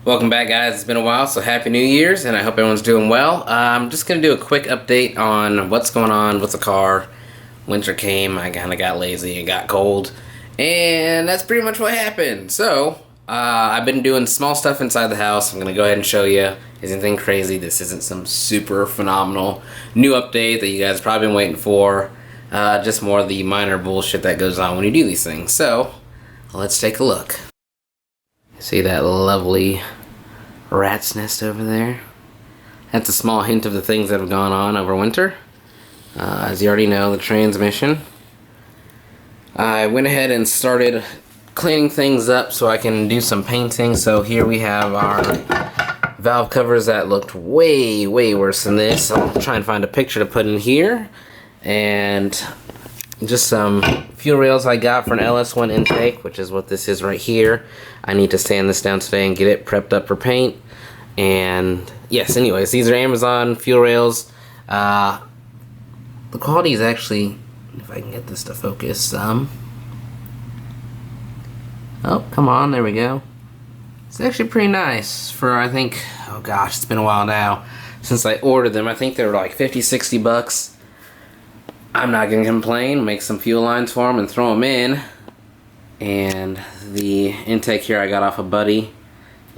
Welcome back, guys. It's been a while, so Happy New Year's, and I hope everyone's doing well. I'm just going to do a quick update on what's going on with the car. Winter came, I kind of got lazy, it got cold, and that's pretty much what happened. So, I've been doing small stuff inside the house. I'm going to go ahead and show you. Anything crazy. This isn't some super phenomenal new update that you guys have probably been waiting for. Just more of the minor bullshit that goes on when you do these things. So, let's take a look. See that lovely rat's nest over there? That's a small hint of the things that have gone on over winter. As you already know, the transmission. I went ahead and started cleaning things up so I can do some painting. So here we have our valve covers that looked way worse than this. I'll try and find a picture to put in here. And just some fuel rails I got for an LS1 intake, which is what this is right here. I need to sand this down today and get it prepped up for paint. And yes, anyways, these are Amazon fuel rails. The quality is actually, if I can get this to focus, oh, come on, there we go. It's actually pretty nice for, I think, oh gosh, it's been a while now since I ordered them. I think they were like 50, 60 bucks. I'm not going to complain. Make some fuel lines for them and throw them in. And the intake here I got off a Buddy.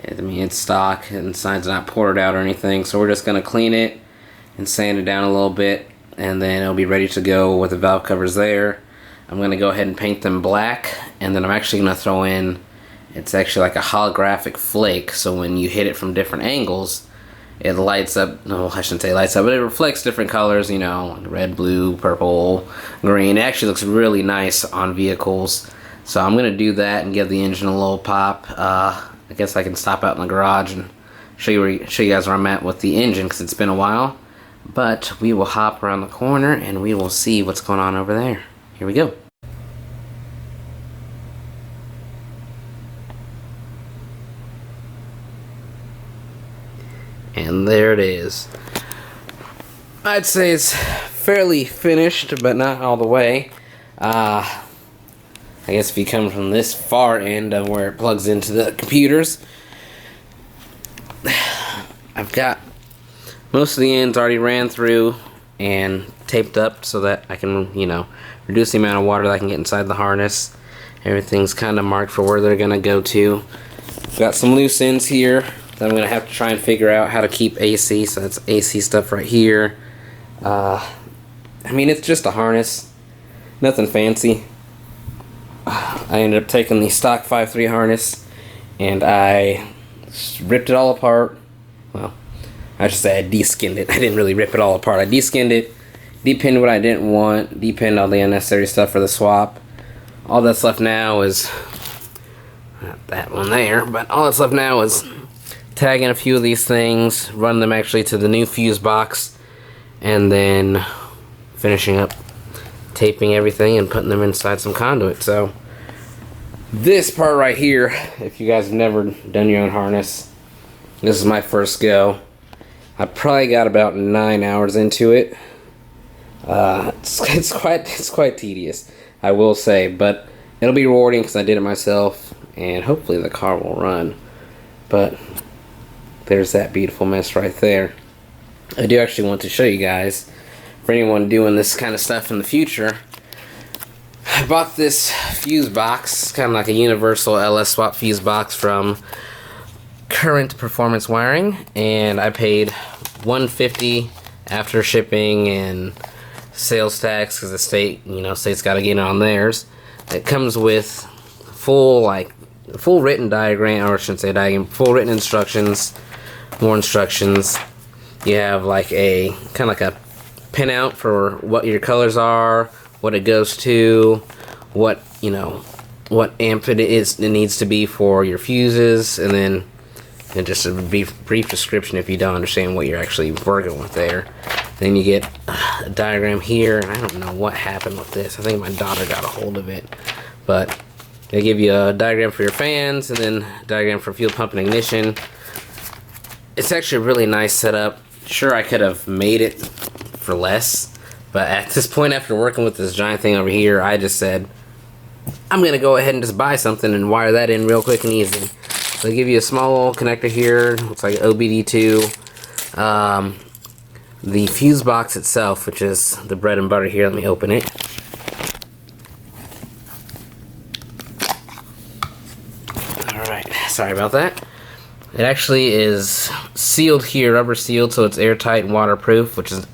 I mean, it's stock and the side's not ported out or anything. So we're just going to clean it and sand it down a little bit. And then it'll be ready to go with the valve covers there. I'm going to go ahead and paint them black. And then I'm actually going to throw in, it's actually like a holographic flake. So when you hit it from different angles, it lights up, no, I shouldn't say lights up, but it reflects different colors, you know, like red, blue, purple, green. It actually looks really nice on vehicles. So I'm going to do that and give the engine a little pop. I guess I can stop out in the garage and show you guys where I'm at with the engine because it's been a while. But we will hop around the corner and we will see what's going on over there. Here we go. And there it is. I'd say it's fairly finished, but not all the way. I guess if you come from this far end of where it plugs into the computers, I've got most of the ends already ran through and taped up so that I can, you know, reduce the amount of water that I can get inside the harness. Everything's kind of marked for where they're going to go to. Got some loose ends here that I'm going to have to try and figure out how to keep AC, so that's AC stuff right here. I mean, it's just a harness, nothing fancy. I ended up taking the stock 5.3 harness and I ripped it all apart. Well, I should say I de-skinned it. I didn't really rip it all apart. I de-skinned it, depinned what I didn't want, depinned all the unnecessary stuff for the swap. All that's left now is, not that one there, but all that's left now is tagging a few of these things, run them actually to the new fuse box, and then finishing up taping everything and putting them inside some conduit. So this part right here, if you guys have never done your own harness, this is my first go. I probably got about 9 hours into it. It's quite tedious, I will say, but it'll be rewarding because I did it myself, and hopefully the car will run. But there's that beautiful mess right there. I do actually want to show you guys, for anyone doing this kind of stuff in the future, I bought this fuse box, kind of like a universal LS swap fuse box from Current Performance Wiring, and I paid $150 after shipping and sales tax because the state, you know, state's got to get it on theirs. It comes with full written diagram, or I shouldn't say diagram, full written instructions. More instructions. You have like a kind of like a pinout for what your colors are, what it goes to, what, you know, what amp it needs to be for your fuses, and then just a brief description if you don't understand what you're actually working with there. Then you get a diagram here, and I don't know what happened with this. I think my daughter got a hold of it, but they give you a diagram for your fans and then a diagram for fuel pump and ignition. It's actually a really nice setup. Sure, I could have made it for less, but at this point, after working with this giant thing over here, I just said, I'm going to go ahead and just buy something and wire that in real quick and easy. So they give you a small little connector here. Looks like OBD2. The fuse box itself, which is the bread and butter here. Let me open it. Alright, sorry about that. It actually is sealed here, rubber sealed, so it's airtight and waterproof, which is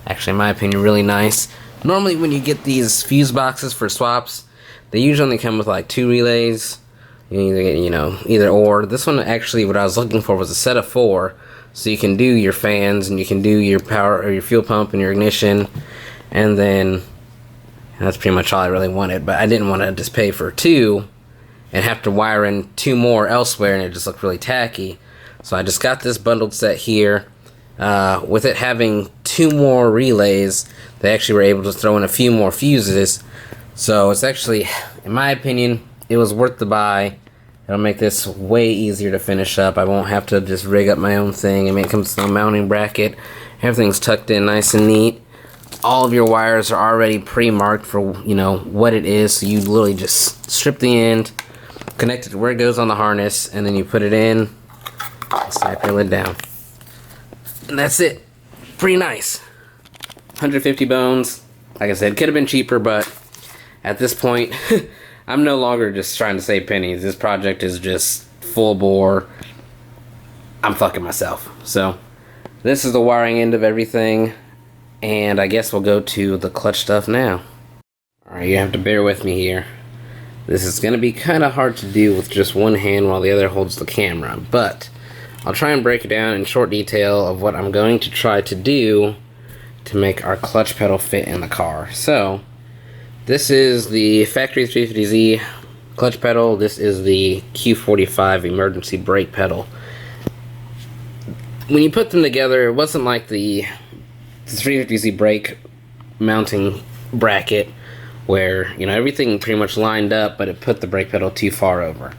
actually, in my opinion, really nice. Normally when you get these fuse boxes for swaps, they usually only come with like 2 relays. You either get, either or. This one actually, what I was looking for was a set of 4, so you can do your fans and you can do your power or your fuel pump and your ignition, and then that's pretty much all I really wanted. But I didn't want to just pay for 2 and have to wire in 2 more elsewhere, and it just looked really tacky. So I just got this bundled set here. With it having 2 more relays, they actually were able to throw in a few more fuses. So it's actually, in my opinion, it was worth the buy. It'll make this way easier to finish up. I won't have to just rig up my own thing. I mean, it comes to a mounting bracket. Everything's tucked in nice and neat. All of your wires are already pre-marked for, what it is. So you literally just strip the end, connect it to where it goes on the harness, and then you put it in, snap your lid down. And that's it. Pretty nice. 150 bones. Like I said, could have been cheaper, but at this point, I'm no longer just trying to save pennies. This project is just full bore. I'm fucking myself. So, this is the wiring end of everything. And I guess we'll go to the clutch stuff now. Alright, you have to bear with me here. This is going to be kind of hard to do with just one hand while the other holds the camera. But I'll try and break it down in short detail of what I'm going to try to do to make our clutch pedal fit in the car. So, this is the factory 350Z clutch pedal. This is the Q45 emergency brake pedal. When you put them together, it wasn't like the 350Z brake mounting bracket where, everything pretty much lined up, but it put the brake pedal too far over.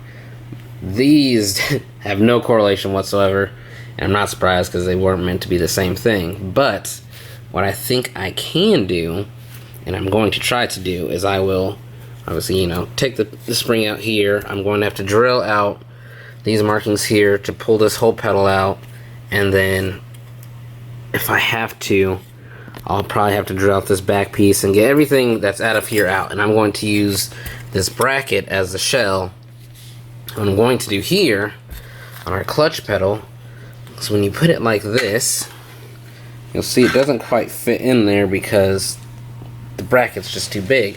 These have no correlation whatsoever, and I'm not surprised because they weren't meant to be the same thing. But what I think I can do, and I'm going to try to do, is I will obviously, take the spring out here. I'm going to have to drill out these markings here to pull this whole pedal out, and then if I have to, I'll probably have to drill out this back piece and get everything that's out of here out. And I'm going to use this bracket as the shell. What I'm going to do here on our clutch pedal is when you put it like this, you'll see it doesn't quite fit in there because the bracket's just too big.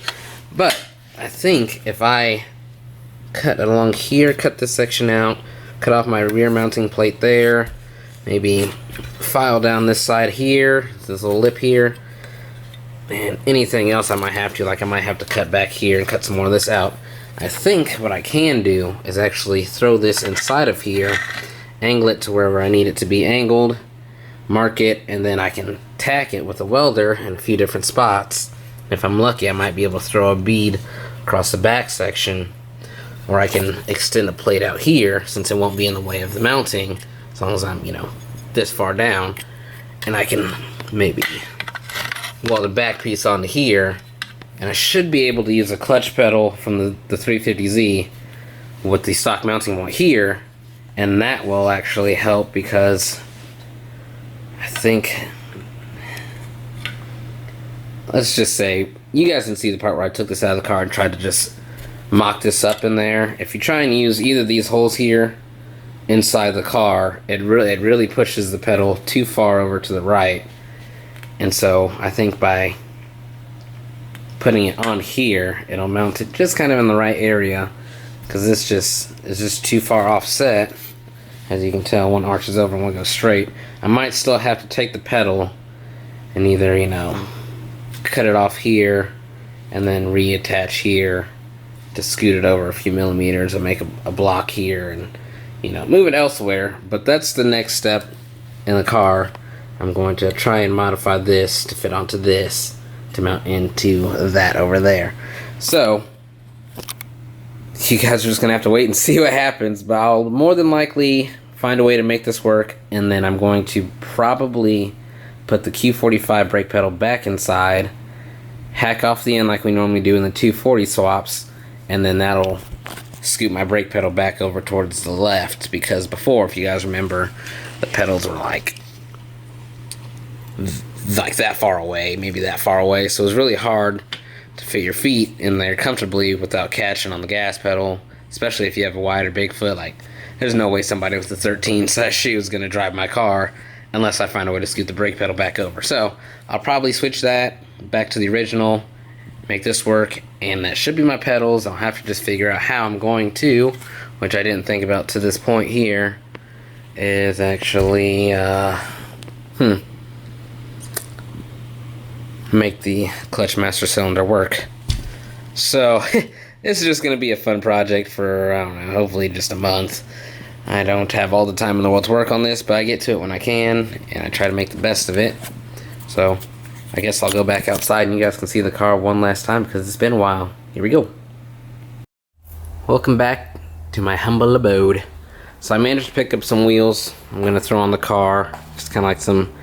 But I think if I cut along here, cut this section out, cut off my rear mounting plate there, maybe file down this side here, this little lip here, and anything else I might have to, like I might have to cut back here and cut some more of this out. I think what I can do is actually throw this inside of here, angle it to wherever I need it to be angled, mark it, and then I can tack it with a welder in a few different spots. If I'm lucky, I might be able to throw a bead across the back section, or I can extend the plate out here since it won't be in the way of the mounting, as long as I'm, this far down, and I can maybe weld the back piece onto here, and I should be able to use a clutch pedal from the 350Z with the stock mounting one here, and that will actually help because I think, let's just say, you guys can see the part where I took this out of the car and tried to just mock this up in there. If you try and use either of these holes here inside the car, it really pushes the pedal too far over to the right. And so I think by putting it on here, it'll mount it just kind of in the right area, because this is just too far offset. As you can tell, one arches over and one goes straight. I might still have to take the pedal and either, cut it off here and then reattach here to scoot it over a few millimeters and make a block here and, move it elsewhere. But that's the next step in the car. I'm going to try and modify this to fit onto this to mount into that over there. So you guys are just gonna have to wait and see what happens, but I'll more than likely find a way to make this work, and then I'm going to probably put the Q45 brake pedal back inside, hack off the end like we normally do in the 240 swaps, and then that'll scoot my brake pedal back over towards the left, because before, if you guys remember, the pedals were like that far away, maybe that far away, so it was really hard to fit your feet in there comfortably without catching on the gas pedal, especially if you have a wide or big foot. Like, there's no way somebody with a 13 size shoe is going to drive my car unless I find a way to scoot the brake pedal back over. So I'll probably switch that back to the original, make this work, and that should be my pedals. I'll have to just figure out how I'm going to, which I didn't think about to this point here, is actually make the clutch master cylinder work. So this is just going to be a fun project for, I don't know, hopefully just a month. I don't have all the time in the world to work on this, but I get to it when I can, and I try to make the best of it. So I guess I'll go back outside and you guys can see the car one last time, because it's been a while. Here we go. Welcome back to my humble abode. So I managed to pick up some wheels I'm going to throw on the car, just kind of like some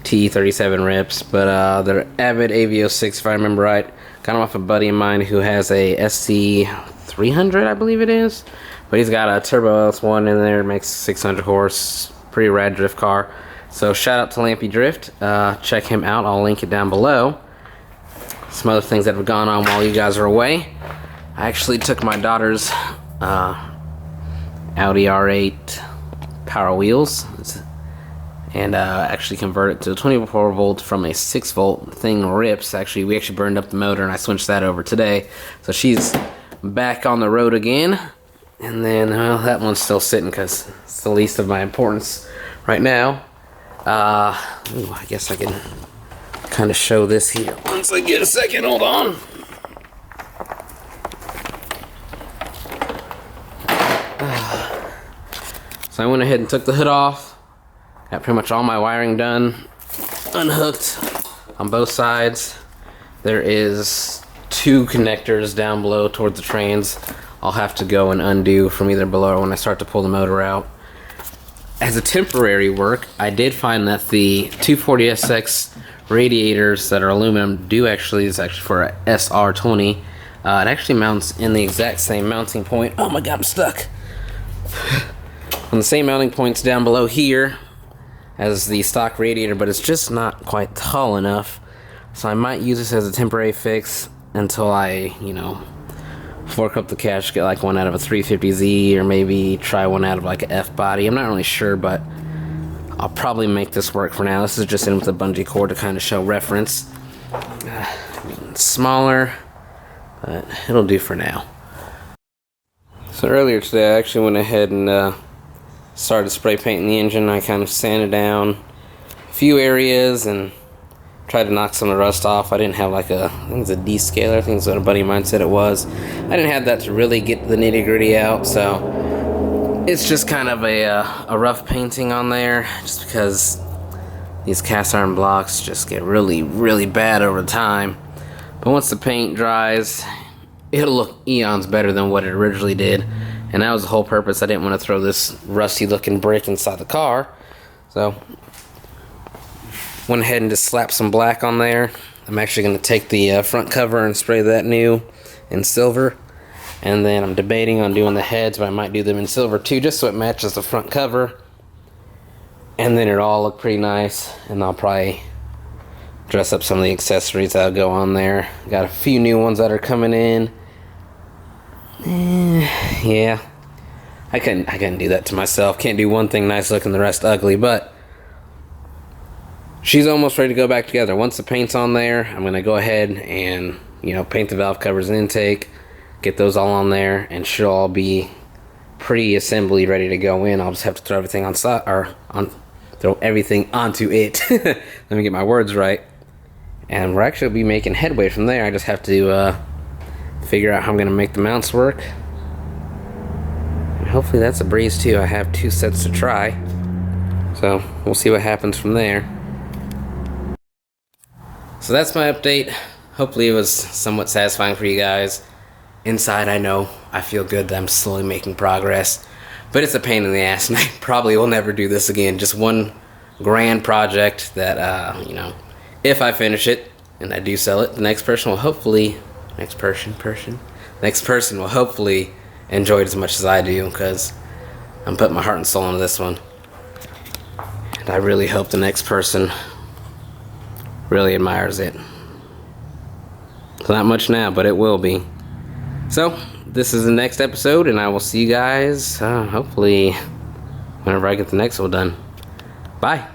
T37 rips, but they're Avid AV06 if I remember right. Got them off a buddy of mine who has a SC300, I believe it is, but he's got a turbo LS1 in there, makes 600 horse, pretty rad drift car. So shout out to Lampy Drift, check him out, I'll link it down below. Some other things that have gone on while you guys are away. I actually took my daughter's Audi R8 Power Wheels and actually converted to a 24 volt from a 6 volt. Thing rips. Actually, we actually burned up the motor and I switched that over today. So she's back on the road again. And then, well, that one's still sitting because it's the least of my importance right now. I guess I can kind of show this here once I get a second. Hold on. So I went ahead and took the hood off. Got pretty much all my wiring done, unhooked on both sides. There is 2 connectors down below towards the trains. I'll have to go and undo from either below or when I start to pull the motor out. As a temporary work, I did find that the 240SX radiators that are aluminum is actually for a SR20. It actually mounts in the exact same mounting point. Oh my god, I'm stuck. On the same mounting points down below here as the stock radiator, but it's just not quite tall enough. So I might use this as a temporary fix until I, fork up the cash, get like one out of a 350Z, or maybe try one out of like a F body. I'm not really sure, but I'll probably make this work for now. This is just in with a bungee cord to kind of show reference. It's smaller, but it'll do for now. So earlier today I actually went ahead and started spray painting the engine. I kind of sanded down a few areas and tried to knock some of the rust off. I didn't have like I think it's a descaler, I think it's what a buddy of mine said it was. I didn't have that to really get the nitty gritty out, so it's just kind of a rough painting on there, just because these cast iron blocks just get really, really bad over time. But once the paint dries, it'll look eons better than what it originally did. And that was the whole purpose. I didn't want to throw this rusty looking brick inside the car. So went ahead and just slapped some black on there. I'm actually going to take the front cover and spray that new in silver. And then I'm debating on doing the heads, but I might do them in silver too, just so it matches the front cover. And then it'll all look pretty nice. And I'll probably dress up some of the accessories that'll go on there. Got a few new ones that are coming in. Yeah, I couldn't do that to myself. Can't do one thing nice looking, the rest ugly, but she's almost ready to go back together. Once the paint's on there, I'm gonna go ahead and paint the valve covers and intake, get those all on there, and she'll all be pre-assembly ready to go in. I'll just have to throw everything throw everything onto it. Let me get my words right. And we're actually be making headway from there. I just have to figure out how I'm gonna make the mounts work. And hopefully that's a breeze too. I have 2 sets to try, so we'll see what happens from there. So that's my update. Hopefully it was somewhat satisfying for you guys. Inside, I know I feel good that I'm slowly making progress, but it's a pain in the ass, and I probably will never do this again. Just one grand project that if I finish it and I do sell it, the next person will hopefully enjoy it as much as I do, because I'm putting my heart and soul into this one. And I really hope the next person really admires it. It's not much now, but it will be. So, this is the next episode, and I will see you guys, hopefully, whenever I get the next one done. Bye.